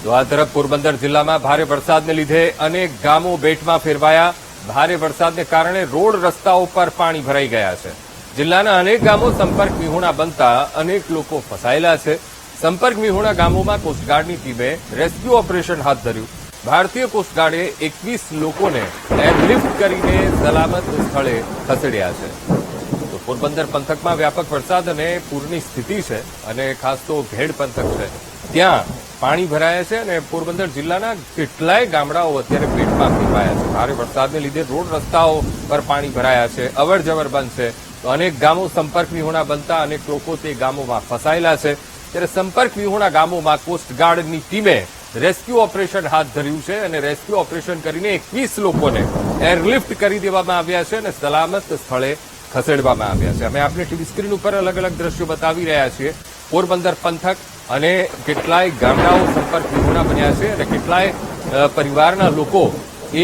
તો આ તરફ પોરબંદર જિલ્લામાં ભારે વરસાદને લીધે અનેક ગામો બેટમાં ફેરવાયા। ભારે વરસાદને કારણે રોડ રસ્તાઓ પર પાણી ભરાઈ ગયા છે। જિલ્લાના અનેક ગામો સંપર્ક વિહોણા બનતા અનેક લોકો ફસાયેલા છે। સંપર્ક વિહોણા ગામોમાં કોસ્ટગાર્ડની ટીમે રેસ્ક્યુ ઓપરેશન હાથ ધર્યું। ભારતીય કોસ્ટગાર્ડે 21 લોકોને એરલિફ્ટ કરીને સલામત સ્થળે ખસેડ્યા છે। તો પોરબંદર પંથકમાં વ્યાપક વરસાદ અને પૂરની સ્થિતિ છે અને ખાસ તો ઘેડ પંથક છે ત્યાં પાણી ભરાયા છે અને પોરબંદર જિલ્લાના કેટલાય ગામડાઓ અત્યારે પેટમાં ફેરવાયા છે। ભારે વરસાદને લીધે રોડ રસ્તાઓ પર પાણી ભરાયા છે, અવર જવર બંધ છે। તો અનેક ગામો સંપર્ક વિહોણા બનતા અનેક લોકો તે ગામોમાં ફસાયેલા છે। ત્યારે સંપર્ક વિહોણા ગામોમાં કોસ્ટગાર્ડની ટીમે રેસ્ક્યુ ઓપરેશન હાથ ધર્યું છે અને રેસ્ક્યુ ઓપરેશન કરીને 21 લોકોને એરલિફ્ટ કરી દેવામાં આવ્યા છે અને સલામત સ્થળે ખસેડવામાં આવ્યા છે। અમે આપને ટીવી સ્ક્રીન ઉપર અલગ અલગ દ્રશ્યો બતાવી રહ્યા છીએ। પોરબંદર પંથક અને કેટલાય ગામડાઓ સંપર્ક વિહોણા બન્યા છે અને કેટલાય પરિવારના લોકો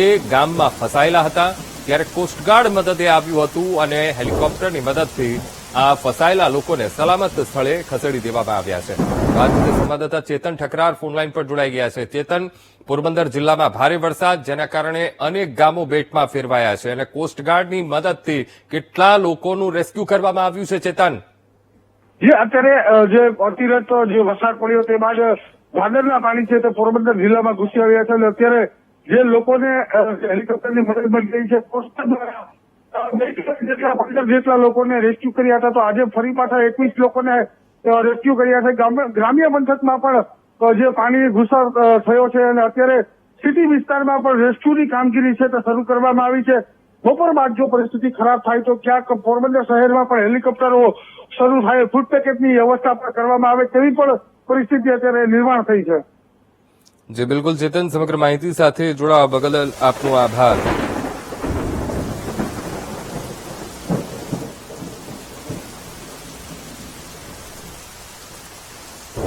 એ ગામમાં ફસાયેલા હતા ત્યારે કોસ્ટગાર્ડ મદદે આવ્યું હતું અને હેલિકોપ્ટરની મદદથી આ ફસાયેલા લોકોને સલામત સ્થળે ખસેડી દેવામાં આવ્યા છે। વાત સાથે સંવાદદાતા ચેતન ઠકરાર ફોનલાઈન પર જોડાઈ ગયા છે। ચેતન, પોરબંદર જિલ્લામાં ભારે વરસાદ જેના કારણે અનેક ગામો બેટમાં ફેરવાયા છે અને કોસ્ટગાર્ડની મદદથી કેટલા લોકોનું રેસ્ક્યુ કરવામાં આવ્યું છે? ચેતન, જે અત્યારે જે અતિરત જે વરસાદ પડ્યો તે બાદ ભાદરના પાણી છે તે પોરબંદર જિલ્લામાં ઘૂસી આવ્યા છે અને અત્યારે જે લોકોને હેલિકોપ્ટરની મદદ મળી રહી છે, કોસ્ટગાર્ડ દ્વારા 15 જેટલા લોકોને રેસ્ક્યુ કર્યા હતા। તો આજે ફરી પાછા 21 લોકોને રેસ્ક્યુ કર્યા છે। ગ્રામ્ય પંથકમાં પણ જે પાણી ઘુસાવ થયો છે અને અત્યારે સિટી વિસ્તારમાં પણ રેસ્ક્યુની કામગીરી છે તે શરૂ કરવામાં આવી છે। બપોર બાદ જો પરિસ્થિતિ ખરાબ થાય તો ક્યાંક પોરબંદર શહેરમાં પણ હેલિકોપ્ટરો શરૂ થાય, ફૂડ પેકેટની વ્યવસ્થા પણ કરવામાં આવે તેવી પણ પરિસ્થિતિ અત્યારે નિર્માણ થઈ છે। જી બિલકુલ ચેતન, સમગ્ર માહિતી સાથે જોડાવા બદલ આપનો આભાર।